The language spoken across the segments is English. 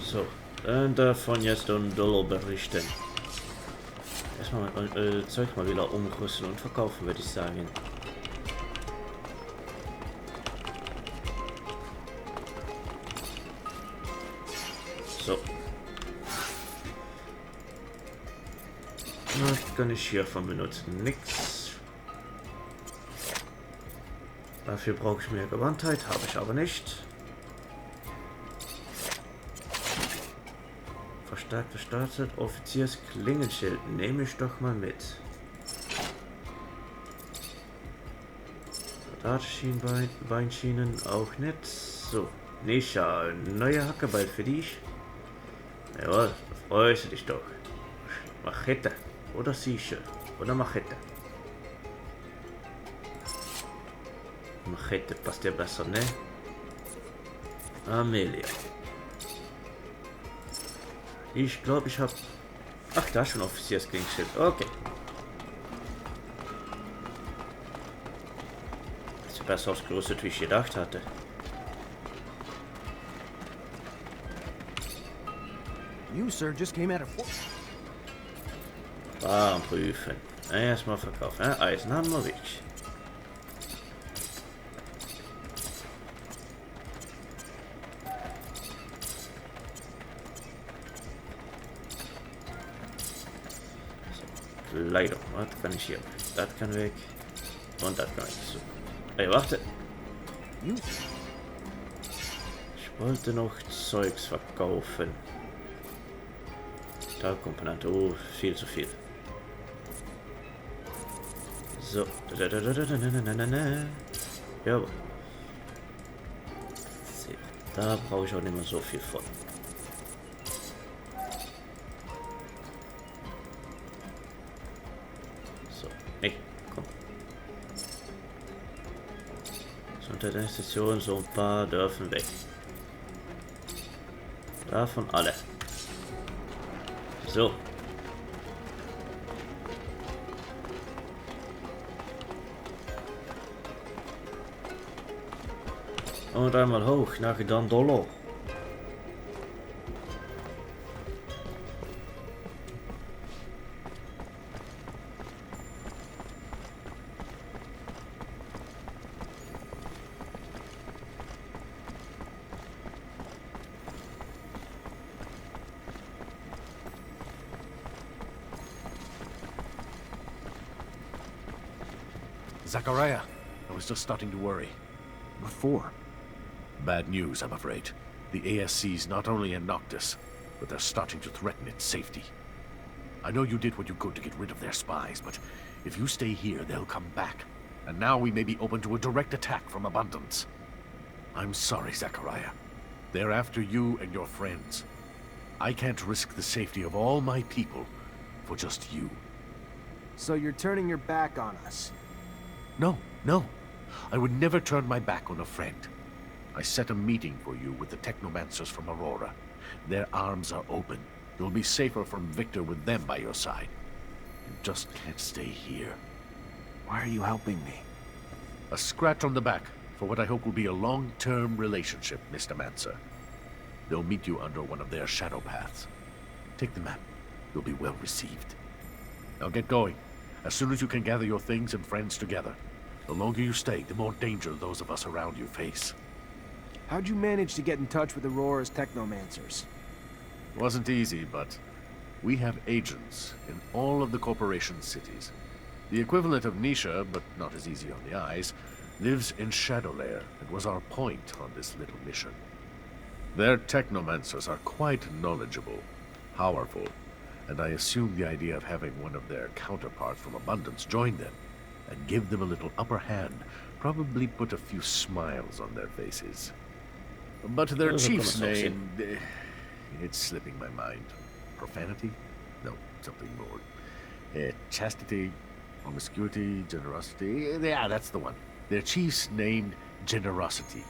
So, davon jetzt ein Dollar berichten. Erstmal mein Zeug mal wieder umrüsten und verkaufen, würde ich sagen. So. Was kann ich hiervon benutzen? Nix. Dafür brauche ich mehr Gewandtheit, habe ich aber nicht. Verstärkt gestartet, Offiziersklingenschild nehme ich doch mal mit. Beinschienen auch nicht. So, Nisha, neue Hackebeil für dich. Jawohl, freust du dich doch. Machete oder Sische oder Machete. Machete passt ja besser, ne? Amelia. Ich glaube, ich habe... Ach, da ist schon Offiziersklingenschild. Okay. Das ist besser ausgerüstet, wie ich gedacht hatte. You, sir, just came out of... Prüfen. Erstmal verkaufen. Eisen haben wir weg. Leider. Was kann ich hier? Das kann weg. Und das kann weg. So. Ey, warte. Ich wollte noch Zeugs verkaufen. Komponente. Oh, viel zu viel. So. Ja. Da brauche ich auch nicht mehr so viel von. So. Nee, komm. So, unter der Station so ein paar dürfen weg. Davon alle. So. Und einmal hoch, nachher dann Dollar. Zachariah, I was just starting to worry. Before. Bad news, I'm afraid. The ASC's not only in Noctis, but they're starting to threaten its safety. I know you did what you could to get rid of their spies, but if you stay here, they'll come back. And now we may be open to a direct attack from Abundance. I'm sorry, Zachariah. They're after you and your friends. I can't risk the safety of all my people for just you. So you're turning your back on us? No, no. I would never turn my back on a friend. I set a meeting for you with the Technomancers from Aurora. Their arms are open. You'll be safer from Victor with them by your side. You just can't stay here. Why are you helping me? A scratch on the back for what I hope will be a long-term relationship, Mr. Mancer. They'll meet you under one of their shadow paths. Take the map. You'll be well received. Now get going. As soon as you can gather your things and friends together. The longer you stay, the more danger those of us around you face. How'd you manage to get in touch with Aurora's Technomancers? Wasn't easy, but we have agents in all of the corporation's cities. The equivalent of Nisha, but not as easy on the eyes, lives in Shadowlair and was our point on this little mission. Their Technomancers are quite knowledgeable, powerful, and I assume the idea of having one of their counterparts from Abundance join them and give them a little upper hand probably put a few smiles on their faces. But their chief's name... it's slipping my mind. Profanity? No, something more. Chastity, promiscuity, generosity... yeah, that's the one. Their chief's named Generosity,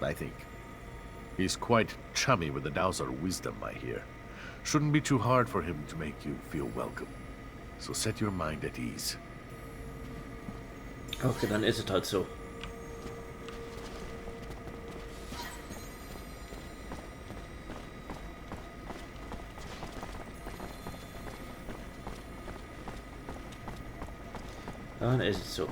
I think. He's quite chummy with the Dowser wisdom, I hear. Shouldn't be too hard for him to make you feel welcome. So set your mind at ease. Okay, dann ist es halt so. Dann ist es so.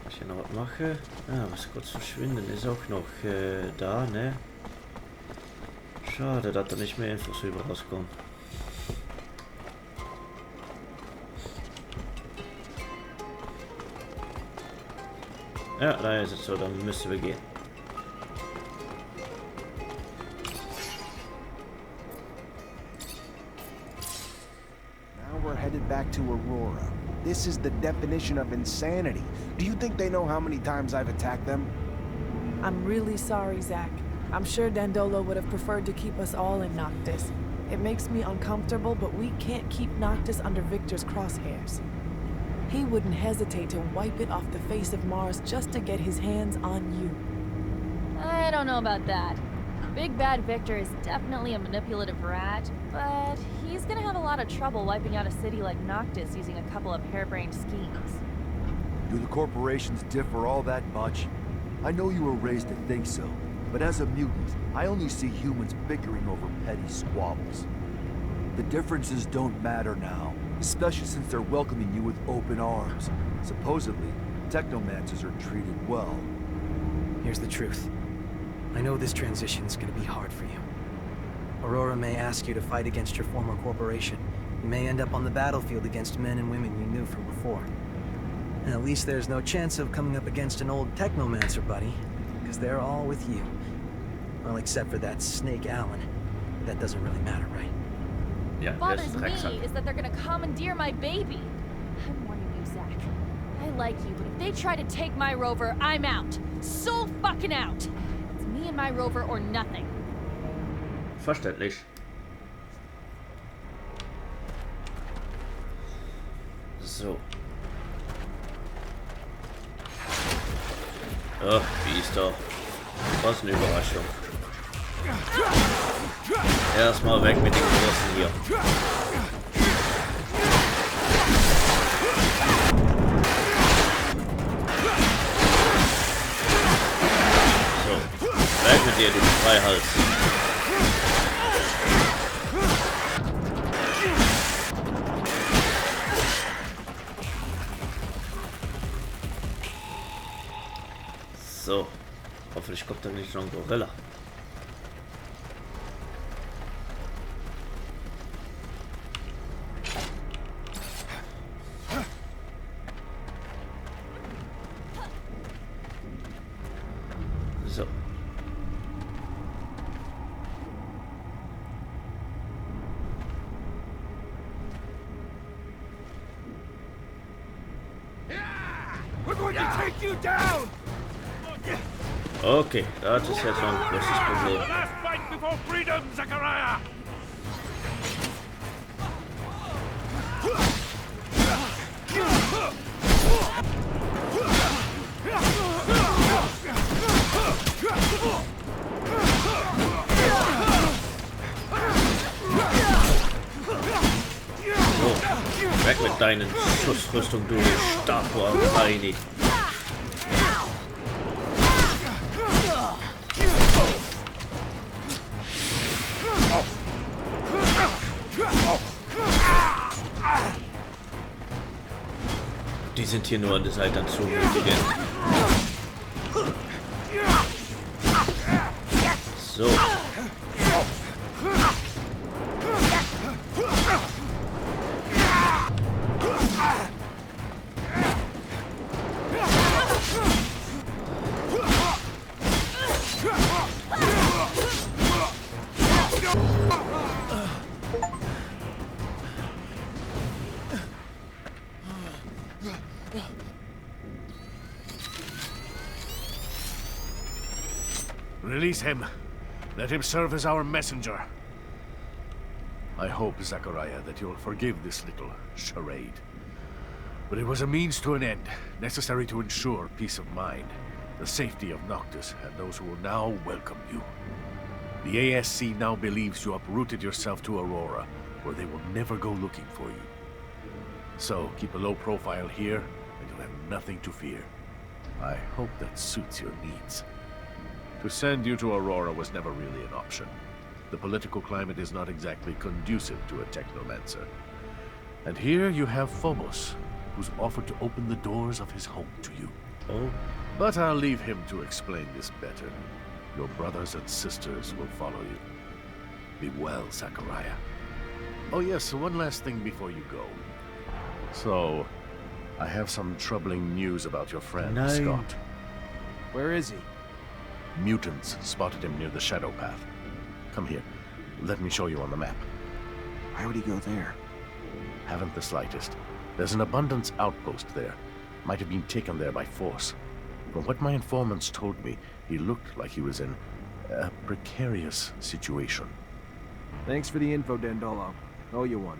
Was ich hier noch was mache. Ah, was kurz verschwinden ist auch noch da, ne? Schade, dass da nicht mehr Infos über rauskommen. Ja, da ist es so, dann müssen wir gehen. Now we're headed back to Aurora. This is the definition of insanity. Do you think they know how many times I've attacked them? I'm really sorry, Zach. I'm sure Dandolo would have preferred to keep us all in Noctis. It makes me uncomfortable, but we can't keep Noctis under Victor's crosshairs. He wouldn't hesitate to wipe it off the face of Mars just to get his hands on you. I don't know about that. Big Bad Victor is definitely a manipulative rat, but he's gonna have a lot of trouble wiping out a city like Noctis using a couple of harebrained schemes. Do the corporations differ all that much? I know you were raised to think so, but as a mutant, I only see humans bickering over petty squabbles. The differences don't matter now, especially since they're welcoming you with open arms. Supposedly, Technomancers are treated well. Here's the truth. I know this transition's gonna be hard for you. Aurora may ask you to fight against your former corporation. You may end up on the battlefield against men and women you knew from before. And at least there's no chance of coming up against an old Technomancer buddy, because they're all with you. Well, except for that Snake Allen. That doesn't really matter, right? Ja, What der ist bothers ein me Drecksack. is that they're gonna commandeer my baby. I'm warning you, Zach. I like you, but if they try to take my rover, I'm out. So fucking out. It's me and my rover or nothing. Verständlich. So. Ach, wie ist doch. Was eine Überraschung. Erstmal weg mit den Großen hier. So. Weg mit dir, du Freihals. So. Hoffentlich kommt da nicht noch ein Gorilla. So. We're going to take you down! Okay, das ist jetzt noch ein großes Problem. Last fight before freedom, Zachariah! So, weg mit deinen Schussrüstung, du Statue am Heini. Die sind hier nur an der Seite an Zumütigen. So. Release him. Let him serve as our messenger. I hope, Zachariah, that you'll forgive this little charade. But it was a means to an end, necessary to ensure peace of mind, the safety of Noctis, and those who will now welcome you. The ASC now believes you uprooted yourself to Aurora, where they will never go looking for you. So, keep a low profile here, and you'll have nothing to fear. I hope that suits your needs. To send you to Aurora was never really an option. the political climate is not exactly conducive to a Technomancer. And here you have Phobos, who's offered to open the doors of his home to you. Oh, But I'll leave him to explain this better. Your brothers and sisters will follow you. Be well, Zachariah. Oh yes, one last thing before you go. So, I have some troubling news about your friend, No. Scott. Where is he? Mutants spotted him near the Shadow Path. Come here. Let me show you on the map. Why would he go there? Haven't the slightest. There's an abundance outpost there. Might have been taken there by force. From what my informants told me, he looked like he was in a precarious situation. Thanks for the info, Dandolo. Owe you one.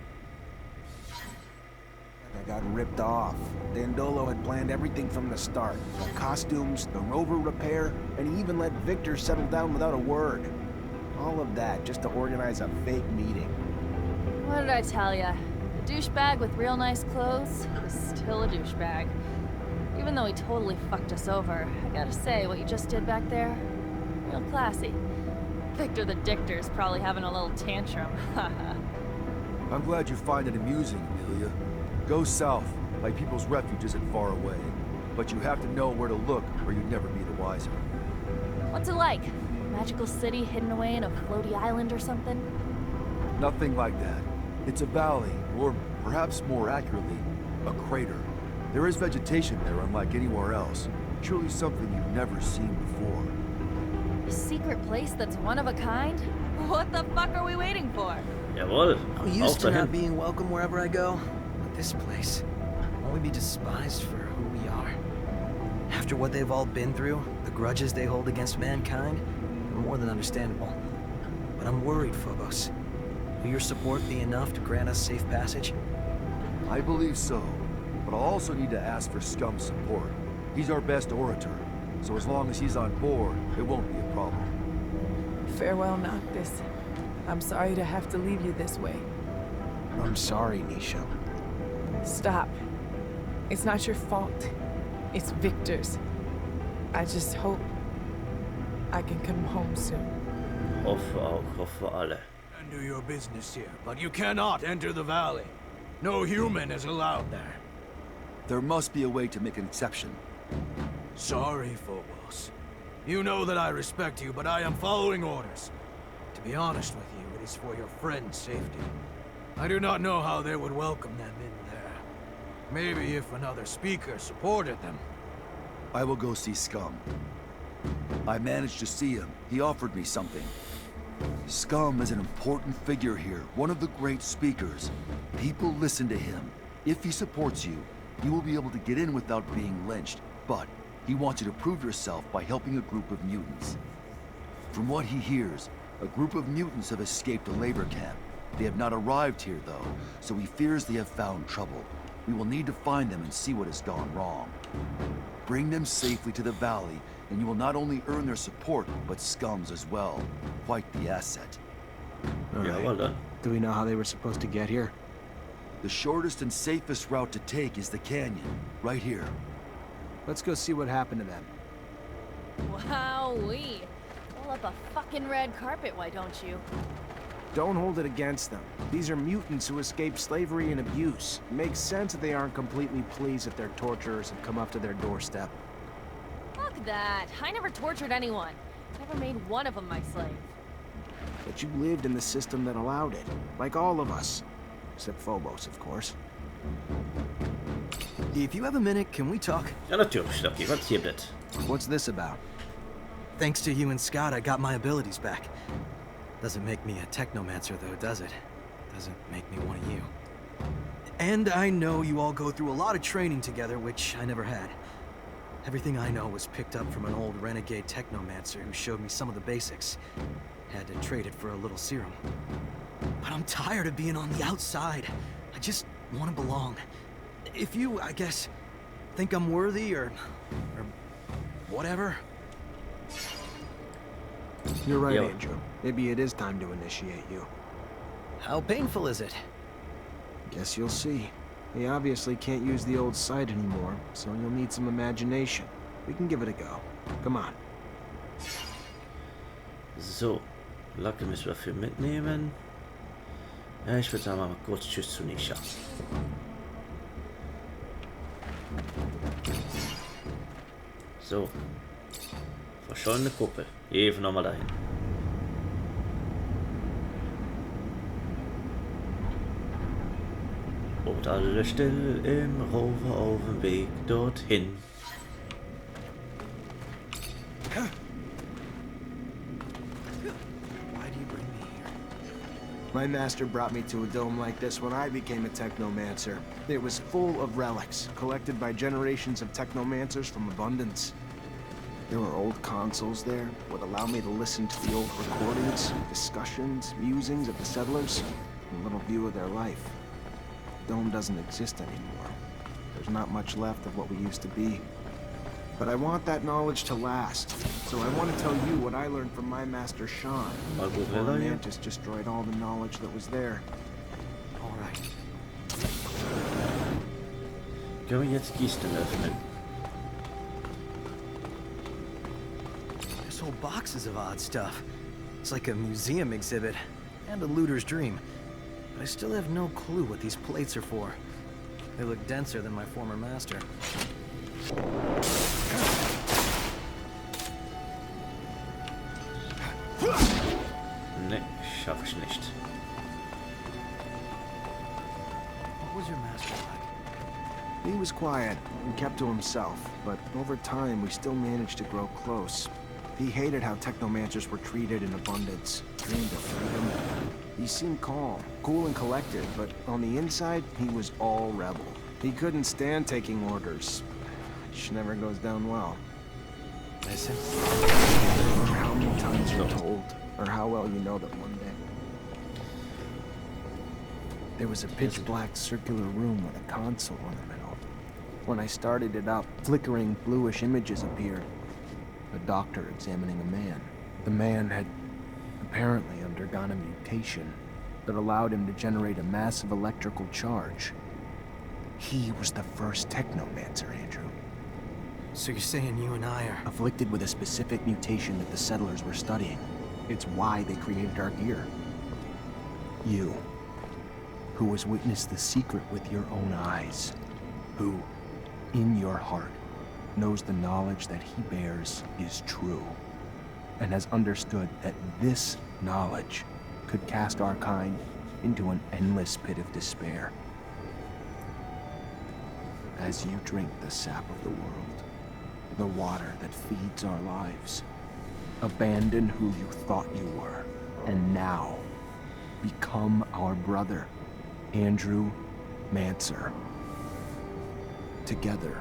I got ripped off. Dandolo had planned everything from the start. The costumes, the rover repair, and he even let Victor settle down without a word. All of that just to organize a fake meeting. What did I tell ya? A douchebag with real nice clothes is still a douchebag. Even though he totally fucked us over, I gotta say, what you just did back there, real classy. Victor the Dictor's probably having a little tantrum. Haha. I'm glad you find it amusing, Amelia. Go south. My people's refuge isn't far away. But you have to know where to look, or you'd never be the wiser. What's it like? Magical city hidden away in a floaty island or something? Nothing like that. It's a valley, or perhaps more accurately, a crater. There is vegetation there unlike anywhere else. Truly something you've never seen before. A secret place that's one of a kind? What the fuck are we waiting for? jawohl. I'm Auf used to dahin. not being welcome wherever I go. But this place, won't we be despised for who we are? After what they've all been through, the grudges they hold against mankind, are more than understandable. But I'm worried, Phobos. Will your support be enough to grant us safe passage? I believe so, but I'll also need to ask for Scum's support. He's our best orator, so as long as he's on board, it won't be a problem. Farewell, Noctis. I'm sorry to have to leave you this way. I'm sorry, Nisha. Stop. It's not your fault. It's Victor's. I just hope I can come home soon. Hoffe auch, hoffe alle. And do your business here, but you cannot enter the valley. No human is allowed there. There must be a way to make an exception. Sorry, Phobos. You know that I respect you, but I am following orders. To be honest with you, it is for your friend's safety. I do not know how they would welcome them in there. Maybe if another speaker supported them. I will go see Scum. I managed to see him. He offered me something. Scum is an important figure here, one of the great speakers. People listen to him. If he supports you, you will be able to get in without being lynched. But he wants you to prove yourself by helping a group of mutants. From what he hears, a group of mutants have escaped a labor camp. They have not arrived here, though, so he fears they have found trouble. We will need to find them and see what has gone wrong. Bring them safely to the valley, and you will not only earn their support, but Scum's as well. Quite the asset. Jawohl, dann. Do we know how they were supposed to get here? The shortest and safest route to take is the canyon, right here. Let's go see what happened to them. Wowee. Pull up a fucking red carpet, why don't you? Don't hold it against them. These are mutants who escaped slavery and abuse. It makes sense that they aren't completely pleased that their torturers have come up to their doorstep. Fuck that. I never tortured anyone. Never made one of them my slave. But you lived in the system that allowed it, like all of us. Except Phobos, of course. If you have a minute, can we talk? Ja, natürlich, Stocki. Was gibt es? What's this about? Thanks to you and Scott, I got my abilities back. Doesn't make me a Technomancer, though, does it? Doesn't make me one of you. And I know you all go through a lot of training together, which I never had. Everything I know was picked up from an old renegade Technomancer who showed me some of the basics. Had to trade it for a little serum. But I'm tired of being on the outside. I just want to belong. If you, I guess, think I'm worthy or whatever. You're right, Yo. Andrew. Maybe it is time to initiate you. How painful is it? Guess you'll see. They obviously can't use the old sight anymore, so you'll need some imagination. We can give it a go. Come on. So, Lacke müssen wir für mitnehmen. Ja, ich würde sagen, mal kurz Tschüss zu Nisha. So. Verschollene Kuppel. Even nochmal dahin. Und alle still im Rover auf dem Weg dorthin. My master brought me to a dome like this when I became a Technomancer. It was full of relics, collected by generations of Technomancers from Abundance. There were old consoles there, would allow me to listen to the old recordings, discussions, musings of the settlers, and a little view of their life. The dome doesn't exist anymore. There's not much left of what we used to be. But I want that knowledge to last, so I want to tell you what I learned from my master Sean. Before Mantis destroyed all the knowledge that was there. All right. Können wir jetzt Kisten öffnen? There's whole boxes of odd stuff. It's like a museum exhibit and a looter's dream. But I still have no clue what these plates are for. They look denser than my former master. Ne, schaff ich nicht. What was your master like? He was quiet and kept to himself, but over time we still managed to grow close. He hated how Technomancers were treated in Abundance, dreamed of freedom. He seemed calm, cool and collected, but on the inside, he was all rebel. He couldn't stand taking orders. Which never goes down well. Listen. How many times you're told, or how well you know that one day. There was a pitch-black circular room with a console in the middle. When I started it up, flickering bluish images appeared. A doctor examining a man. The man had apparently undergone a mutation that allowed him to generate a massive electrical charge. He was the first Technomancer, Andrew. So you're saying you and I are... Afflicted with a specific mutation that the settlers were studying. It's why they created our gear. You, who has witnessed the secret with your own eyes, who, in your heart, knows the knowledge that he bears is true, and has understood that this knowledge could cast our kind into an endless pit of despair. As you drink the sap of the world, the water that feeds our lives, abandon who you thought you were, and now become our brother, Andrew Mancer. Together,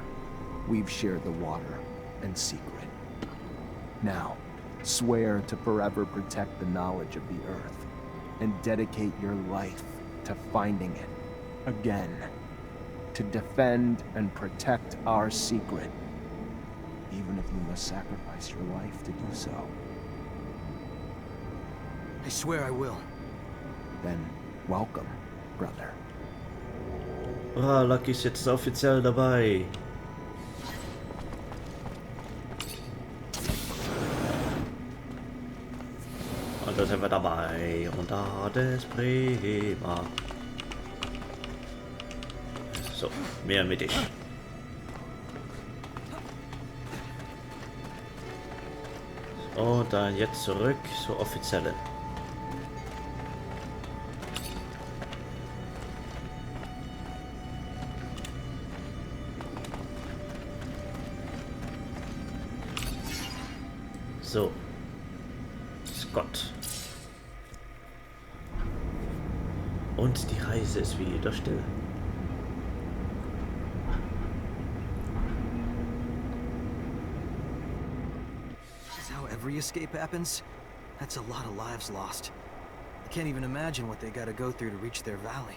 we've shared the water and secret. Now, swear to forever protect the knowledge of the Earth, and dedicate your life to finding it again. To defend and protect our secret, even if you must sacrifice your life to do so. I swear I will. Then, welcome, brother. Ah, Lucky ist jetzt offiziell dabei. Und da sind wir dabei. Und da das prima. So, mehr mit dich. Und dann jetzt zurück zur offiziellen. So, Scott. Und die Reise ist wieder still. Every escape happens? That's a lot of lives lost. I can't even imagine what they gotta go through to reach their valley.